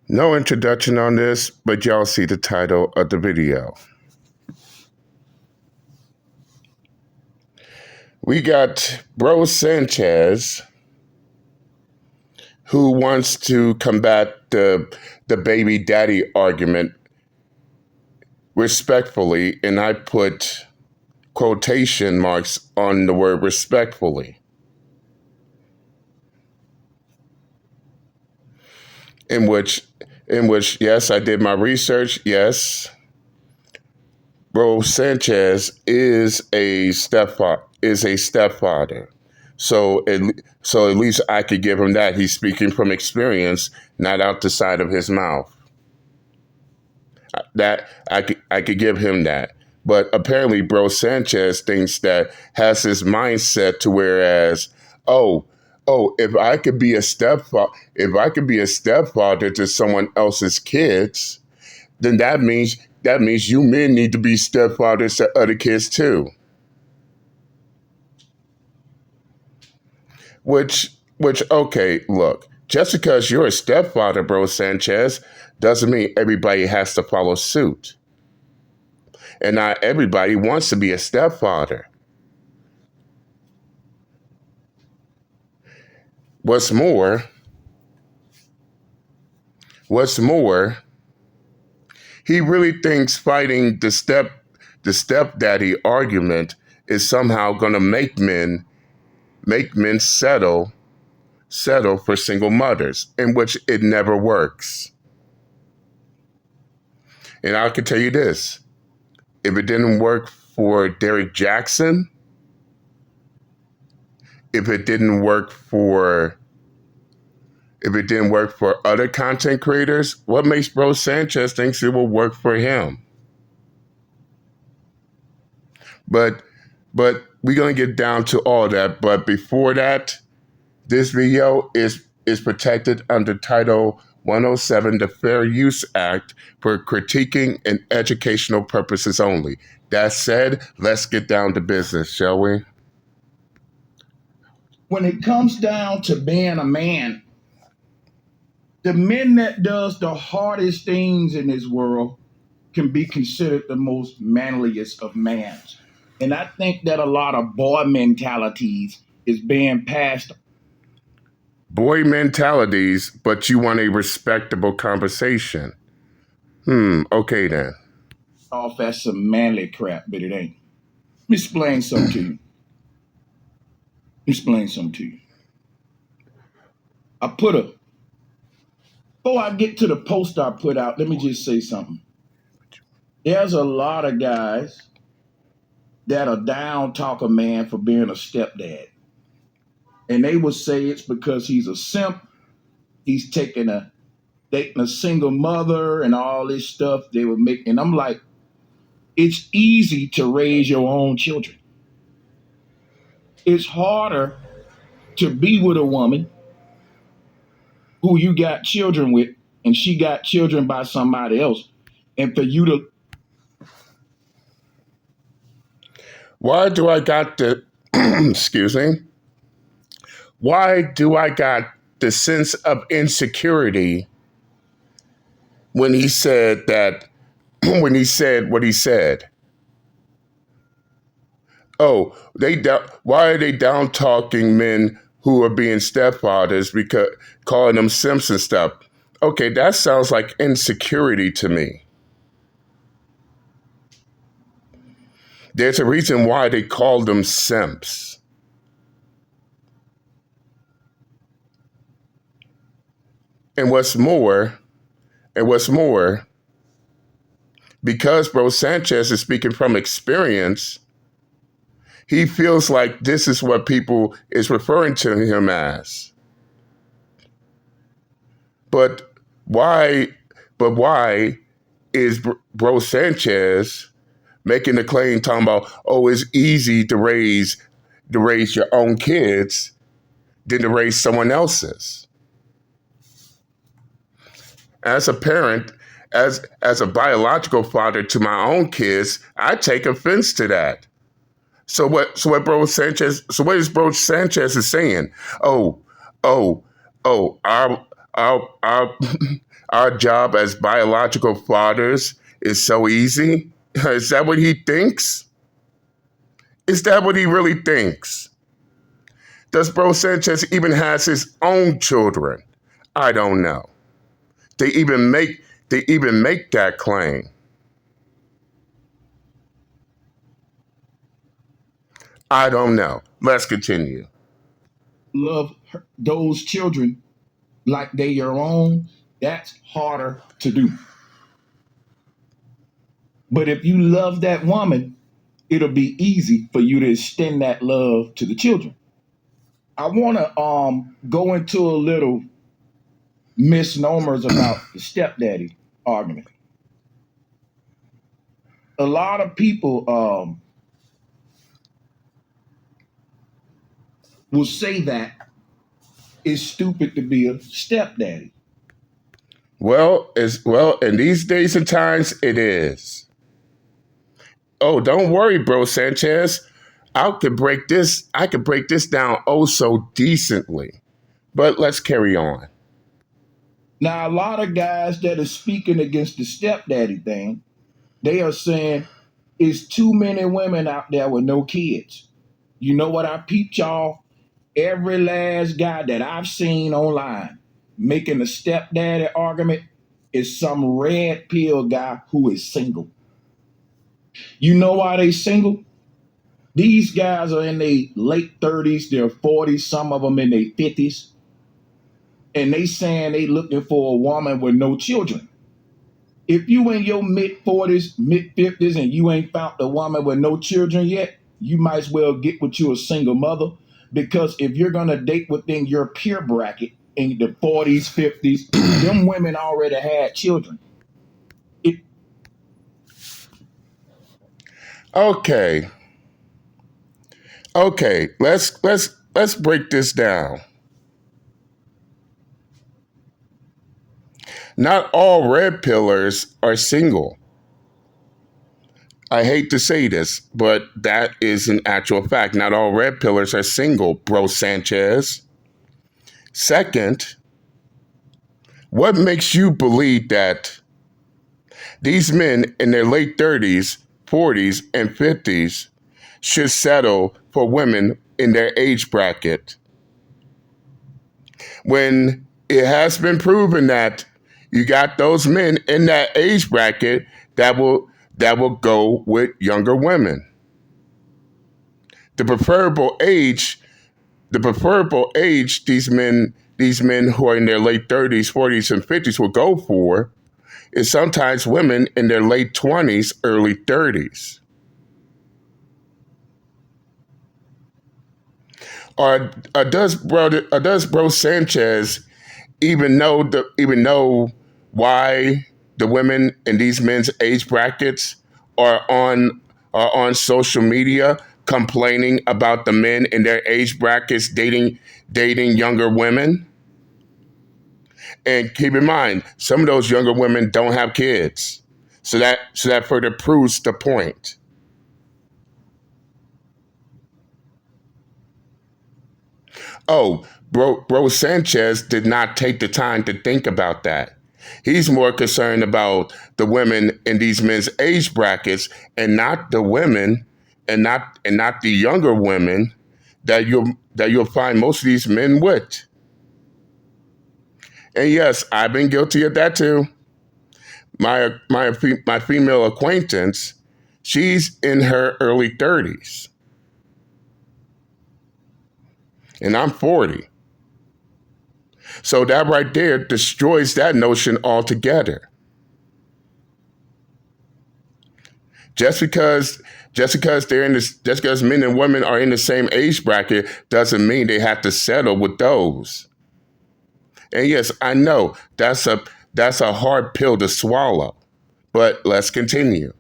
No introduction on this, but y'all see the title of the video. We got Bro Sanchez, who wants to combat the baby daddy argument respectfully, and I put quotation marks on the word respectfully. In which, yes, I did my research. Yes, Bro Sanchez is a stepfather. So, at least I could give him that. He's speaking from experience, not out the side of his mouth. That I could give him that. But apparently, Bro Sanchez thinks that has his mindset to whereas, oh, if I could be a stepfather, to someone else's kids, then that means you men need to be stepfathers to other kids too. Which, okay, look, just because you're a stepfather, Bro Sanchez, doesn't mean everybody has to follow suit. And not everybody wants to be a stepfather. What's more, he really thinks fighting the stepdaddy argument is somehow going to make men settle for single mothers, in which it never works. And I can tell you this, if it didn't work for Derek Jackson, if it didn't work for other content creators, what makes Bro Sanchez thinks it will work for him? But we're gonna get down to all that. But before that, this video is protected under Title 107, the Fair Use Act, for critiquing and educational purposes only. That said, let's get down to business, shall we? When it comes down to being a man, the men that does the hardest things in this world can be considered the most manliest of mans. And I think that a lot of boy mentalities is being passed. Boy mentalities, but you want a respectable conversation. Okay then. Off as some manly crap, but it ain't. Let me explain something to you. Before I get to the post I put out, let me just say something. There's a lot of guys that are down talk a man for being a stepdad. And they will say it's because he's a simp, he's dating a single mother and all this stuff they were making. And I'm like, it's easy to raise your own children. It's harder to be with a woman who you got children with and she got children by somebody else. And for you to... Why do I got the, excuse me? Why do I got the sense of insecurity when he said that, when he said what he said? Oh, why are they down talking men who are being stepfathers because calling them simps and stuff? Okay, that sounds like insecurity to me. There's a reason why they call them simps. And what's more, because Bro Sanchez is speaking from experience, he feels like this is what people is referring to him as. But why is Bro Sanchez making the claim talking about, oh, it's easy to raise your own kids than to raise someone else's? As a parent, as a biological father to my own kids, I take offense to that. So what is Bro Sanchez is saying? Oh, our our job as biological fathers is so easy? Is that what he thinks? Is that what he really thinks? Does Bro Sanchez even has his own children? I don't know. They even make that claim. I don't know. Let's continue. Love those children like they your own, that's harder to do. But if you love that woman, it'll be easy for you to extend that love to the children. I want to go into a little misnomers about the stepdaddy argument. A lot of people will say that it's stupid to be a stepdaddy. Well, in these days and times, it is. Oh, don't worry, Bro Sanchez. I could break this down oh so decently. But let's carry on. Now, a lot of guys that are speaking against the stepdaddy thing, they are saying it's too many women out there with no kids. You know what I peeped, y'all? Every last guy that I've seen online making a stepdaddy argument is some red pill guy who is single. You know why they single? These guys are in their late 30s, their 40s, some of them in their 50s, and they saying they looking for a woman with no children. If you in your mid 40s, mid 50s, and you ain't found a woman with no children yet, you might as well get with you a single mother. Because if you're gonna date within your peer bracket in the 40s, 50s, them women already had children. It, Okay. Okay. Let's break this down. Not all red pillars are single. I hate to say this, but that is an actual fact. Not all red pillars are single, Bro Sanchez. Second, what makes you believe that these men in their late 30s, 40s, and 50s should settle for women in their age bracket when it has been proven that you got those men in that age bracket that will go with younger women. The preferable age, the preferable age these men who are in their late 30s, 40s, and 50s will go for is sometimes women in their late 20s, early 30s. Or does Bro Sanchez even know why the women in these men's age brackets are on social media complaining about the men in their age brackets dating younger women? And keep in mind, some of those younger women don't have kids. So that further proves the point. Oh, Bro Sanchez did not take the time to think about that. He's more concerned about the women in these men's age brackets and not the women and not the younger women that you'll find most of these men with. And yes, I've been guilty of that too. My female acquaintance, she's in her early 30s, and I'm 40. So that right there destroys that notion altogether. Just because just because men and women are in the same age bracket doesn't mean they have to settle with those. And yes, I know that's a hard pill to swallow. But let's continue.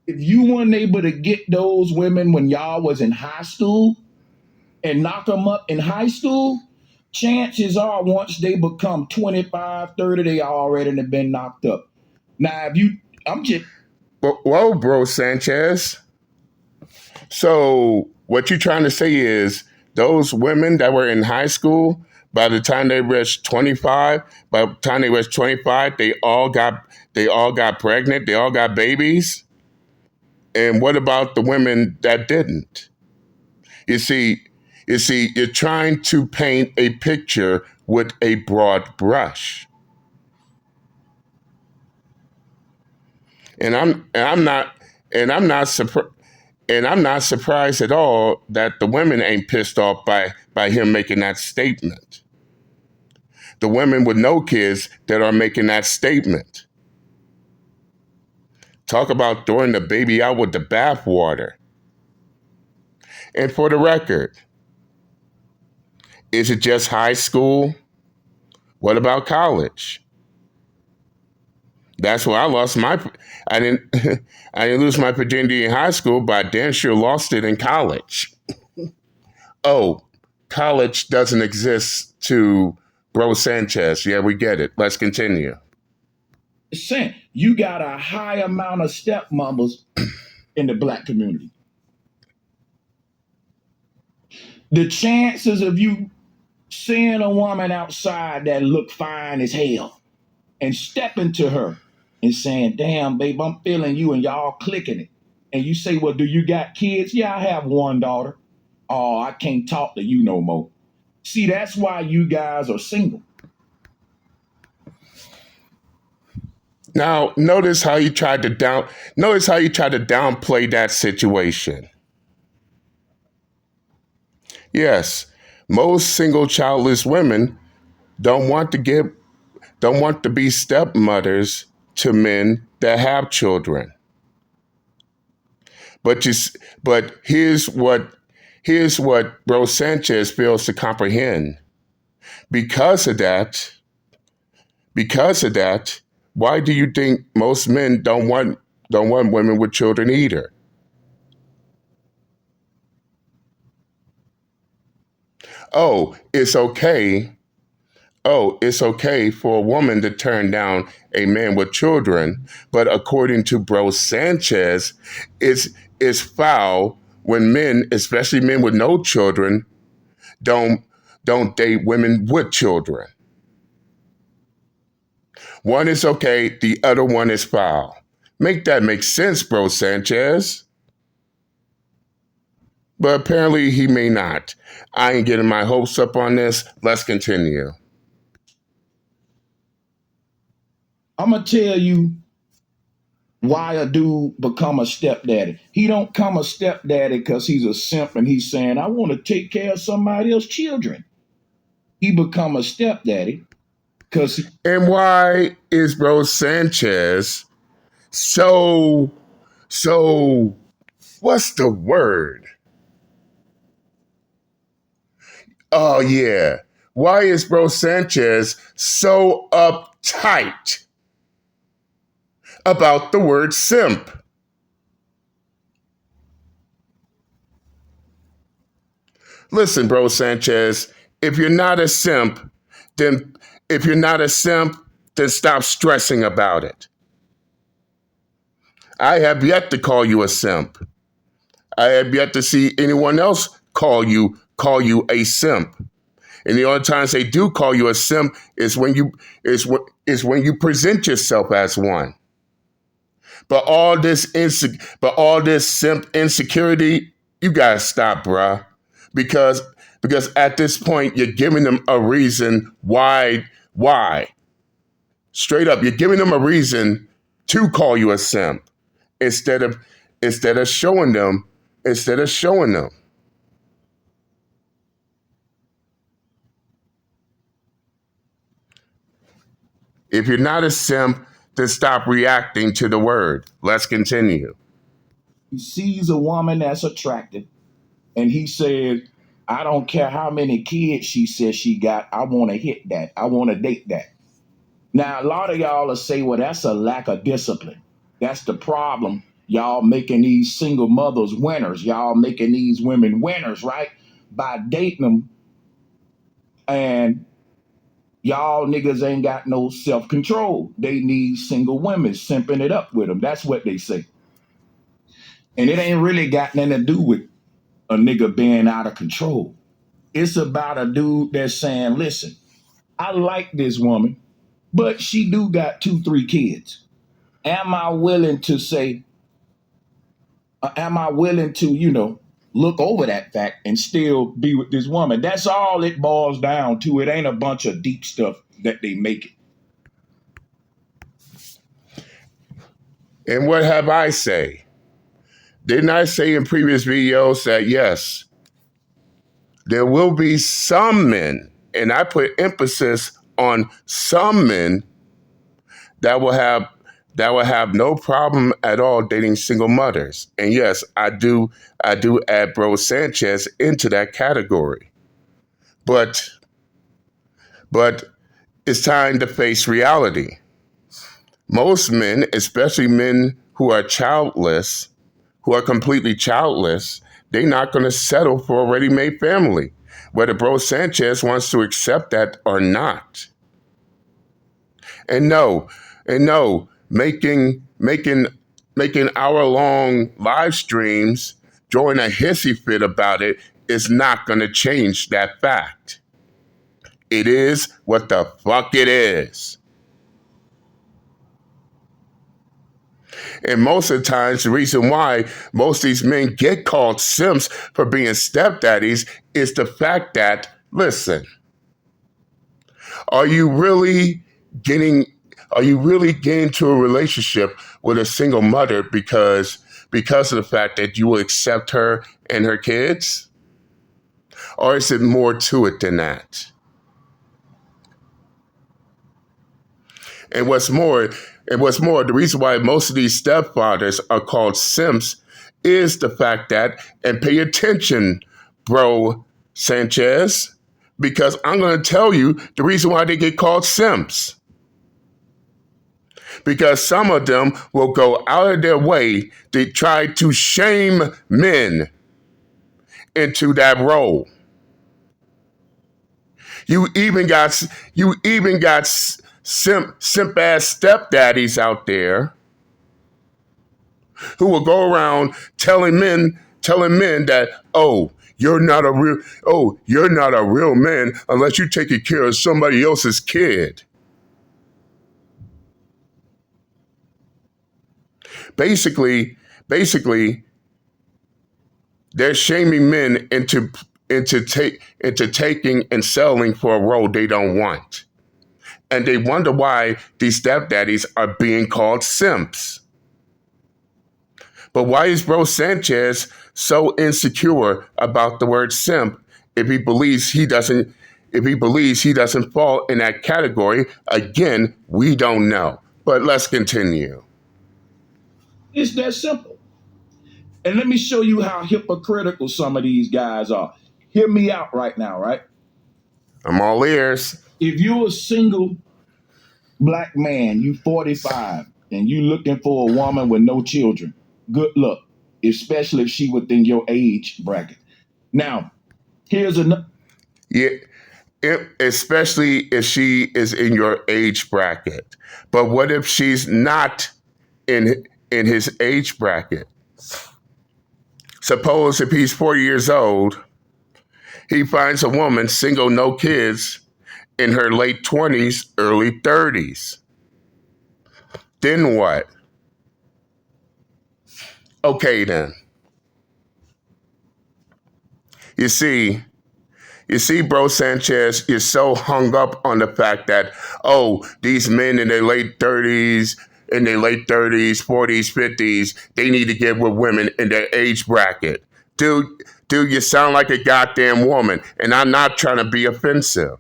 if you weren't able to get those women when y'all was in high school and knock them up in high school, chances are once they become 25, 30, they already have been knocked up. Now, if you, I'm just, Whoa, Bro Sanchez. So what you're trying to say is those women that were in high school By the time they reached 25, by the time they reached 25, they all got pregnant, they all got babies. And what about the women that didn't? You see, you're trying to paint a picture with a broad brush. And I'm not and I'm not surprised at all that the women ain't pissed off by him making that statement. The women with no kids that are making that statement. Talk about throwing the baby out with the bathwater. And for the record, is it just high school? What about college? That's where I lost my. I didn't. I didn't lose my virginity in high school, but I damn sure lost it in college. Oh, college doesn't exist to Bro Sanchez. Yeah, we get it. Let's continue. Saying you got a high amount of stepmothers in the black community. The chances of you seeing a woman outside that look fine as hell and stepping to her and saying, "Damn, babe, I'm feeling you," and y'all clicking it. And you say, "Well, do you got kids?" "Yeah, I have one daughter." "Oh, I can't talk to you no more." See, that's why you guys are single. Now, notice how you tried to downplay that situation. Yes, most single childless women don't want to give don't want to be stepmothers to men that have children. But but here's what Bro Sanchez fails to comprehend. Because of that, because of that, why do you think most men don't want women with children either? Oh, it's okay. Oh, it's okay for a woman to turn down a man with children, but according to Bro Sanchez, it's foul when men, especially men with no children, don't don't date women with children. One is okay, the other one is foul. Make that make sense, Bro Sanchez. But apparently he may not. I ain't getting my hopes up on this. Let's continue. I'm gonna tell you why a dude become a stepdaddy. He don't come a stepdaddy because he's a simp and he's saying, "I want to take care of somebody else's children." He become a stepdaddy because And why is Bro Sanchez so what's the word? Oh yeah. Why is Bro Sanchez so uptight about the word simp? Listen, Bro Sanchez, if you're not a simp, then if you're not a simp, then stop stressing about it. I have yet to call you a simp. I have yet to see anyone else call you a simp. And the only times they do call you a simp is when you present yourself as one. But all this simp insecurity, you gotta stop, bruh. Because because at this point you're giving them a reason why. Straight up, you're giving them a reason to call you a simp instead of instead of showing them instead of showing them. If you're not a simp, then stop reacting to the word. Let's continue. he sees a woman that's attractive and he says, "I don't care how many kids she says she got. I want to hit that. I want to date that." Now, a lot of y'all will say, "Well, that's a lack of discipline. That's the problem. Y'all making these single mothers winners. Y'all making these women winners, right? By dating them, and y'all niggas ain't got no self control. They need single women simping it up with them." That's what they say. And it ain't really got nothing to do with a nigga being out of control. It's about a dude that's saying, listen, I like this woman, but she do got 2, 3 kids. Am I willing to say, am I willing to, look over that fact and still be with this woman? That's all it boils down to. It ain't a bunch of deep stuff that they make it. And what have I say? Didn't I say in previous videos that yes, there will be some men, and I put emphasis on some men that will have no problem at all dating single mothers. And yes, I do add Bro Sanchez into that category. But but it's time to face reality. Most men, especially men who are childless, who are completely childless, they're not going to settle for a ready-made family, whether Bro Sanchez wants to accept that or not. And no, making hour-long live streams, throwing a hissy fit about it is not going to change that fact. It is what the fuck it is. And most of the times, the reason why most of these men get called simps for being stepdaddies is the fact that, listen, are you really getting to a relationship with a single mother because of the fact that you will accept her and her kids? Or is it more to it than that? And what's more, the reason why most of these stepfathers are called simps is the fact that, and pay attention, Bro Sanchez, because I'm going to tell you the reason why they get called simps. Because some of them will go out of their way to try to shame men into that role. You even got simp ass stepdaddies out there who will go around telling men that, you're not a real man unless you're taking care of somebody else's kid. Basically, they're shaming men into taking and settling for a role they don't want. And they wonder why these stepdaddies are being called simps. But why is Bro Sanchez so insecure about the word simp if he believes he doesn't fall in that category? Again, we don't know. But let's continue. It's that simple. And let me show you how hypocritical some of these guys are. Hear me out right now, right? I'm all ears. If you're a single black man, you 45, and you looking for a woman with no children, good luck, especially if she within your age bracket. Now, here's another. Yeah, especially if she is in your age bracket. But what if she's not in his age bracket? Suppose if he's 40 years old, he finds a woman, single, no kids, in her late 20s, early 30s. Then what? Okay, then. You see, Bro Sanchez, you're so hung up on the fact that, these men in their late 30s, 40s, 50s, they need to get with women in their age bracket. Dude, you sound like a goddamn woman, and I'm not trying to be offensive.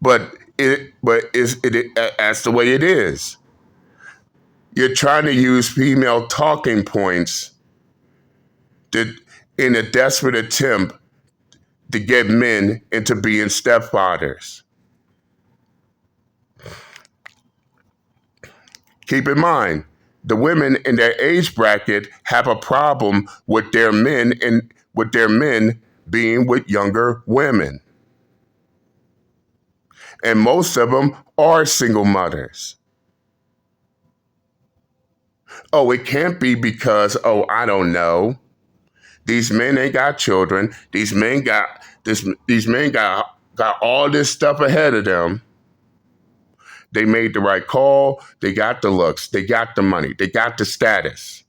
But that's the way it is. You're trying to use female talking points in a desperate attempt to get men into being stepfathers. Keep in mind, the women in their age bracket have a problem with their men being with younger women. And most of them are single mothers. It can't be because, I don't know, These men ain't got children. These men got all this stuff ahead of them. They made the right call. They got the looks. They got the money. They got the status.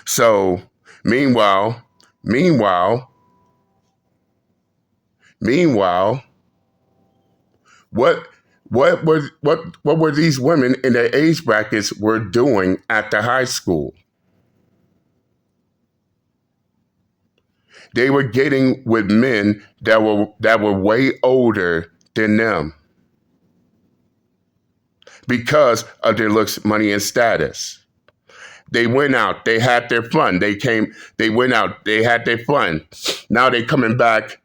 So, meanwhile, meanwhile, meanwhile, what what were these women in their age brackets were doing at the high school? They were getting with men that were way older than them because of their looks, money, and status. They went out, they had their fun. They went out, they had their fun. Now they coming back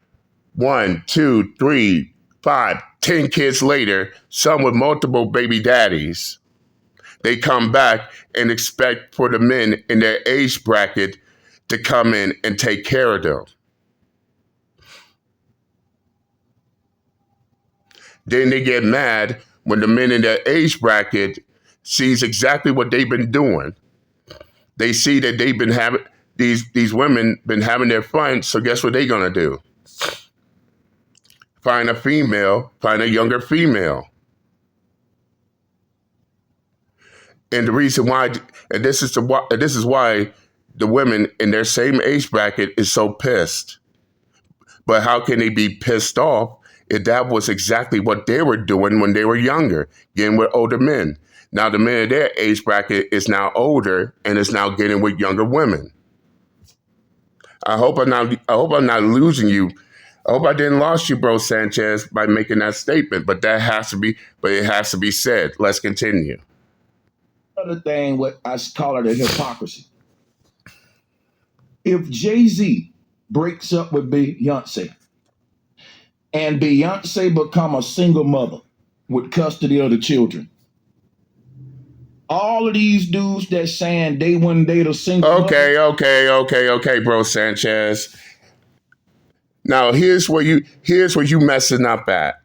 1, 2, 3, 5, 10 kids later, some with multiple baby daddies. They come back and expect for the men in their age bracket to come in and take care of them. Then they get mad when the men in their age bracket sees exactly what they've been doing. They see that they've been having these women been having their fun. So guess what they're gonna do? Find a younger female. And the reason why, and this is why the women in their same age bracket is so pissed. But how can they be pissed off if that was exactly what they were doing when they were younger, getting with older men? Now the men in their age bracket is now older and is now getting with younger women. I hope I'm not losing you. I hope I didn't lose you, bro Sanchez, by making that statement. But it has to be said. Let's continue. Another thing, what I call it a hypocrisy. If Jay-Z breaks up with Beyonce and Beyonce become a single mother with custody of the children, all of these dudes that saying they wouldn't date a single Okay, bro Sanchez. Now here's where you messing up at.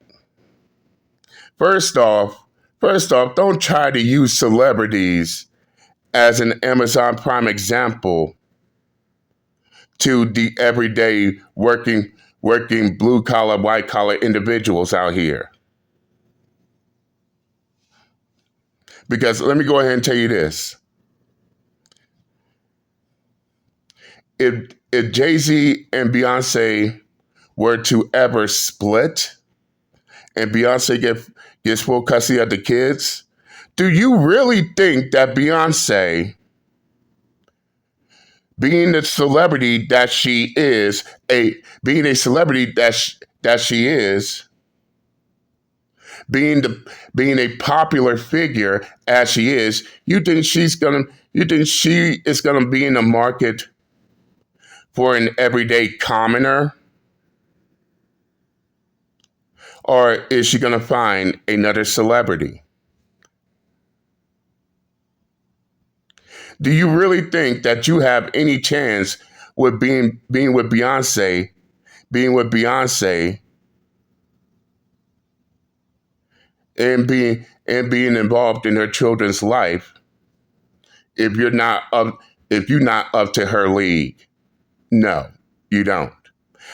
First off, don't try to use celebrities as an Amazon Prime example to the everyday working blue collar, white collar individuals out here. Because let me go ahead and tell you this. If Jay-Z and Beyonce were to ever split and Beyonce gets full custody of the kids, do you really think that Beyonce, being the celebrity that she is, being a popular figure as she is, you think she is gonna be in the market for an everyday commoner? Or is she gonna find another celebrity? Do you really think that you have any chance with being with Beyonce, and being involved in her children's life if you're not up to her league? No, you don't.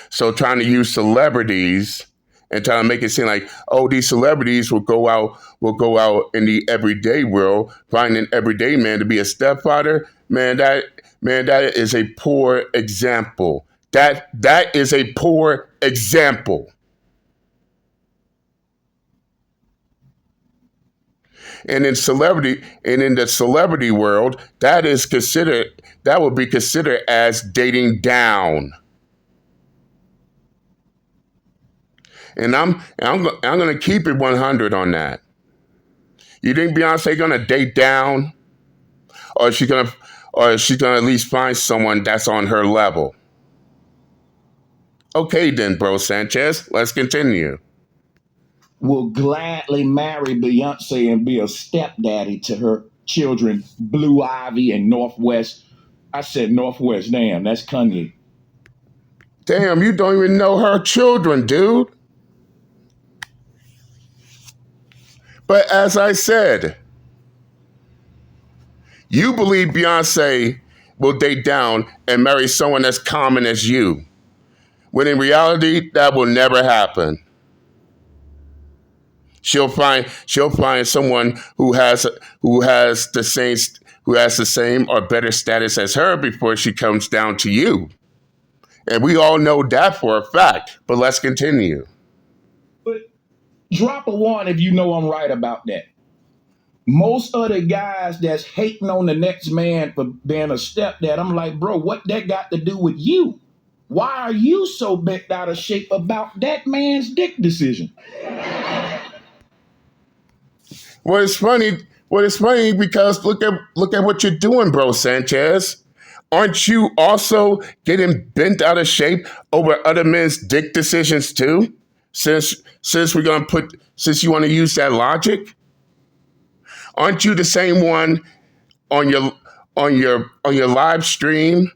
So trying to use celebrities and trying to make it seem like, oh, these celebrities will go out in the everyday world, find an everyday man to be a stepfather. Man, that is a poor example. That is a poor example. And in the celebrity world, that would be considered as dating down. And I'm going to keep it 100 on that. You think Beyonce going to date down, or is she going to at least find someone that's on her level? Okay, then, bro Sanchez, let's continue. Will gladly marry Beyonce and be a stepdaddy to her children, Blue Ivy and Northwest. I said Northwest. Damn, that's Kanye. Damn, you don't even know her children, dude. But as I said, you believe Beyonce will date down and marry someone as common as you. When in reality, that will never happen. She'll find someone who has the same or better status as her before she comes down to you. And we all know that for a fact. But let's continue. But drop a one if you know I'm right about that. Most of the guys that's hating on the next man for being a stepdad, I'm like, bro, what that got to do with you? Why are you so bent out of shape about that man's dick decision? Well, it's funny. Well, it's funny because look at what you're doing, bro, Sanchez. Aren't you also getting bent out of shape over other men's dick decisions too? Since we're gonna put since you want to use that logic, aren't you the same one on your live stream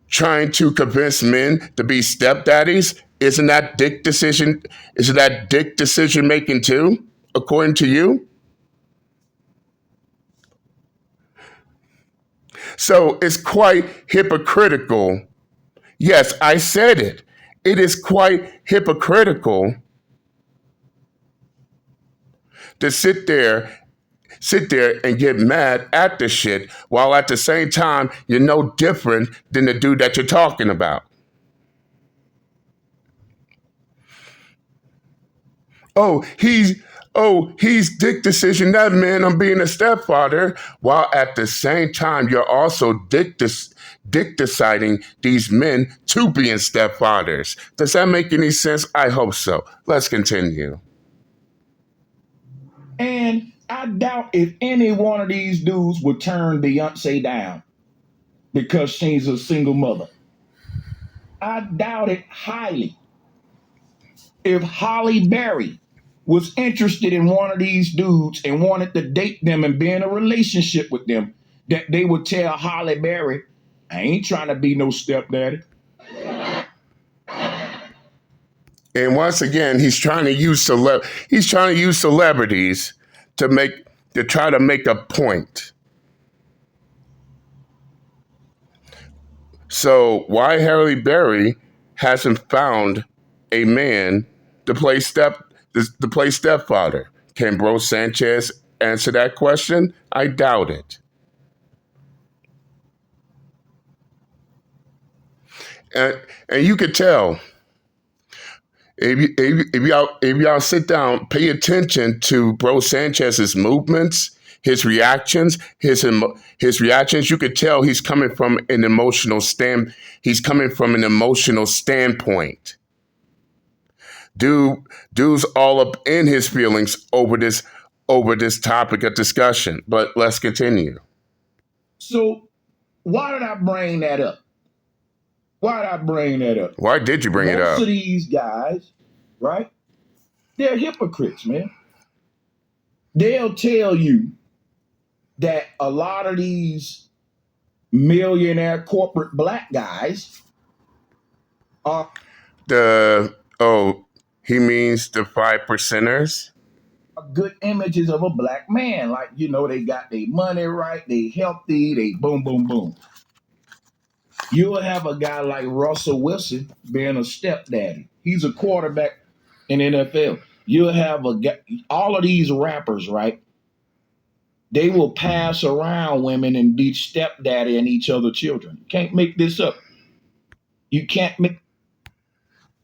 trying to convince men to be stepdaddies? Isn't that dick decision? Isn't that dick decision making too, according to you? So it's quite hypocritical. Yes, I said it. It is quite hypocritical to sit there and get mad at the shit while at the same time you're no different than the dude that you're talking about. Oh, he's dick decision that man I'm being a stepfather, while at the same time you're also dick deciding these men to being stepfathers. Does that make any sense? I hope so. Let's continue. And I doubt if any one of these dudes would turn Beyonce down because she's a single mother. I doubt it highly. If Holly Berry was interested in one of these dudes and wanted to date them and be in a relationship with them, that they would tell Holly Berry, I ain't trying to be no stepdaddy. And once again, he's trying to use celebrities to try to make a point. So why Halle Berry hasn't found a man to play stepfather? Can Bro Sanchez answer that question? I doubt it. And you could tell if y'all sit down, pay attention to Bro Sanchez's movements, his reactions, his reactions. You could tell He's coming from an emotional standpoint. Dude's all up in his feelings over this topic of discussion. But let's continue. So why did I bring that up? Why did I bring that up? Why did you bring it Most up? of these guys, right? They're hypocrites, man. They'll tell you that a lot of these millionaire corporate black guys are He means the 5%ers. good images of a black man. Like, they got their money right, they healthy, they boom, boom, boom. You'll have a guy like Russell Wilson being a stepdaddy. He's a quarterback in NFL. You'll have all of these rappers, right? They will pass around women and be stepdaddy and each other children. You can't make this up. You can't make.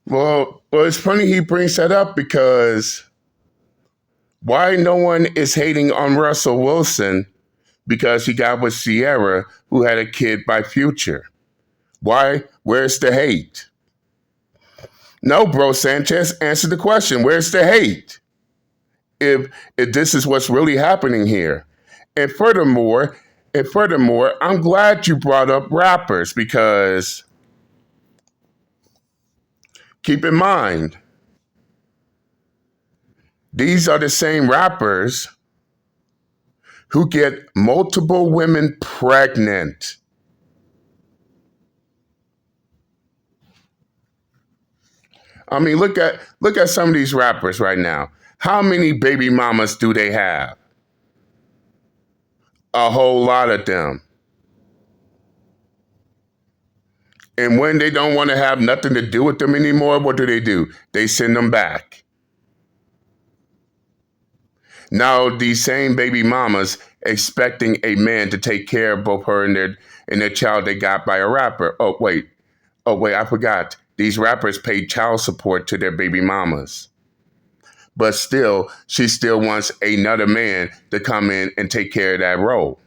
Well, it's funny he brings that up because why no one is hating on Russell Wilson because he got with Sierra, who had a kid by Future. Why? Where's the hate? No, Bro Sanchez, answer the question. Where's the hate? If this is what's really happening here. And furthermore, I'm glad you brought up rappers because keep in mind, these are the same rappers who get multiple women pregnant. I mean, look at some of these rappers right now. How many baby mamas do they have? A whole lot of them. And when they don't want to have nothing to do with them anymore, what do? They send them back. Now these same baby mamas expecting a man to take care of both her and their child they got by a rapper. Oh wait, I forgot. These rappers pay child support to their baby mamas. But still, she still wants another man to come in and take care of that role.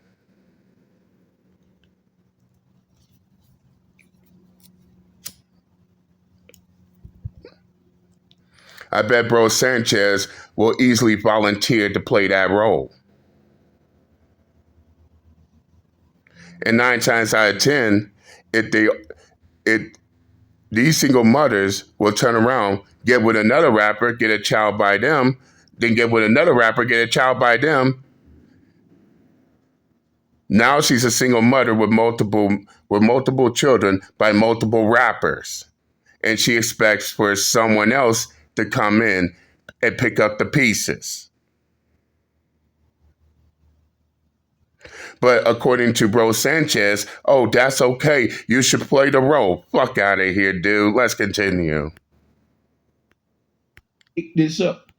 I bet Bro Sanchez will easily volunteer to play that role. And 9 times out of 10, if they it these single mothers will turn around, get with another rapper, get a child by them, then get with another rapper, get a child by them. Now she's a single mother with multiple children by multiple rappers. And she expects for someone else to come in and pick up the pieces. But according to Bro Sanchez, oh, that's okay. You should play the role. Fuck out of here, dude. Let's continue. Pick this up.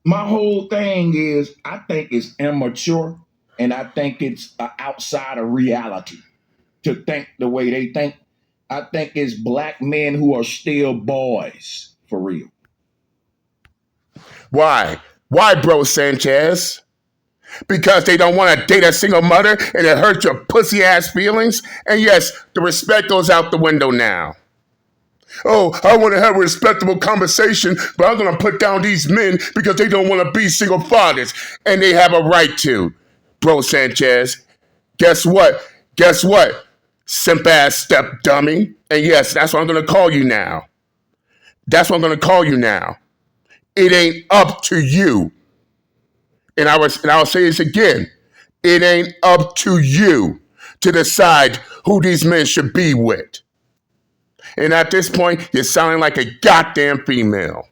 My whole thing is, I think it's immature, and I think it's outside of reality to think the way they think. I think it's black men who are still boys, for real. Why? Why, Bro Sanchez? Because they don't want to date a single mother and it hurts your pussy ass feelings? And yes, the respect goes out the window now. Oh, I want to have a respectable conversation, but I'm going to put down these men because they don't want to be single fathers. And they have a right to. Bro Sanchez, guess what? Guess what? Simp ass step dummy. And yes, that's what I'm going to call you now. That's what I'm going to call you now. It ain't up to you. And I'll say this again. It ain't up to you to decide who these men should be with. And at this point, you're sounding like a goddamn female.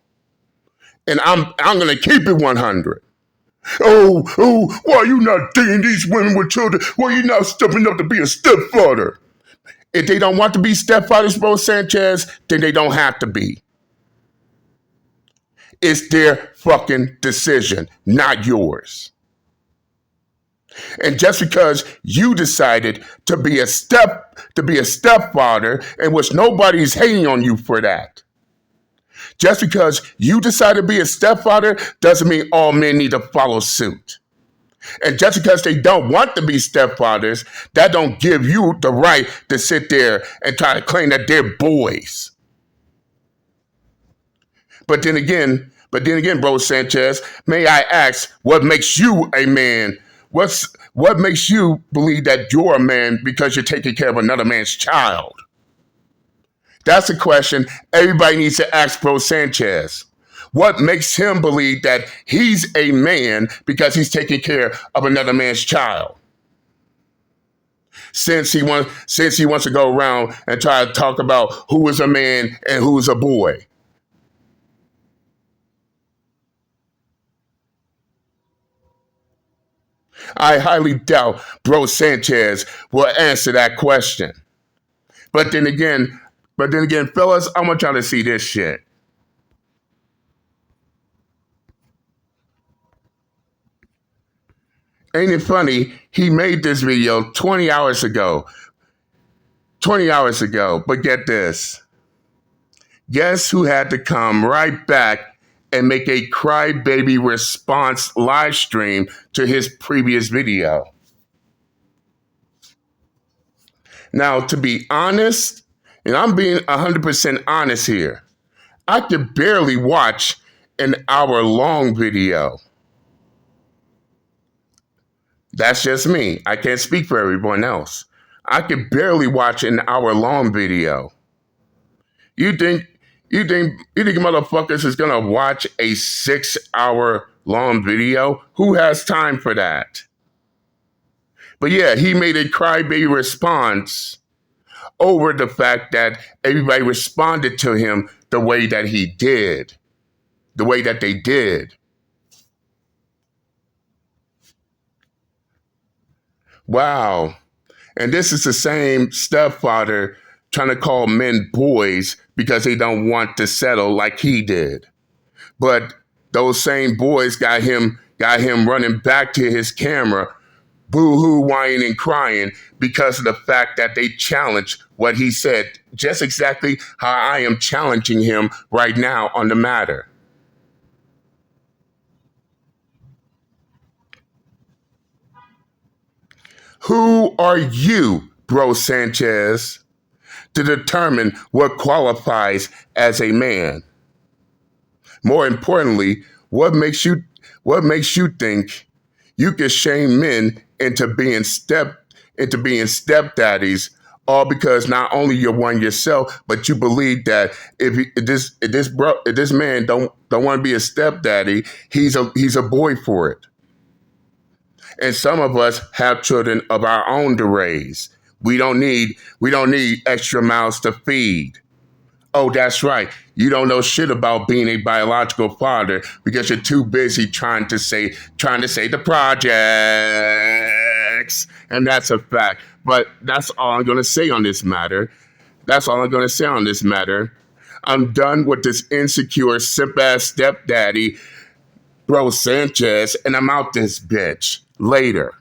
And I'm gonna keep it 100. Why are you not dating these women with children? Why are you not stepping up to be a stepfather? If they don't want to be stepfathers, Bro Sanchez, then they don't have to be. It's their fucking decision, not yours. And just because you decided to be a stepfather, in which nobody's hating on you for that. Just because you decided to be a stepfather doesn't mean all men need to follow suit. And just because they don't want to be stepfathers, that don't give you the right to sit there and try to claim that they're boys. But then again, Bro Sanchez, may I ask, what makes you a man? What makes you believe that you're a man because you're taking care of another man's child? That's a question everybody needs to ask Bro Sanchez. What makes him believe that he's a man because he's taking care of another man's child? Since he wants to go around and try to talk about who is a man and who's a boy. I highly doubt Bro Sanchez will answer that question. But then again, fellas, I want y'all to see this shit. Ain't it funny? He made this video 20 hours ago. 20 hours ago. But get this. Guess who had to come right back and make a crybaby response live stream to his previous video? Now, to be honest, and I'm being 100% honest here, I could barely watch an hour-long video. That's just me. I can't speak for everyone else. I could barely watch an hour-long video. You think motherfuckers is gonna watch a 6-hour-long video? Who has time for that? But yeah, he made a crybaby response over the fact that everybody responded to him the way that he did, the way that they did. Wow. And this is the same stepfather trying to call men boys because they don't want to settle like he did. But those same boys got him running back to his camera, boo-hoo, whining and crying because of the fact that they challenged what he said, just exactly how I am challenging him right now on the matter. Who are you, Bro Sanchez, to determine what qualifies as a man? More importantly, what makes you think you can shame men into being stepdaddies, all because not only you're one yourself, but you believe that if this man don't want to be a stepdaddy, he's a boy for it. And some of us have children of our own to raise. We don't need extra mouths to feed. Oh, that's right. You don't know shit about being a biological father because you're too busy trying to say the projects. And that's a fact. But that's all I'm gonna say on this matter. That's all I'm gonna say on this matter. I'm done with this insecure, simp ass stepdaddy, Bro Sanchez, and I'm out this bitch. Later.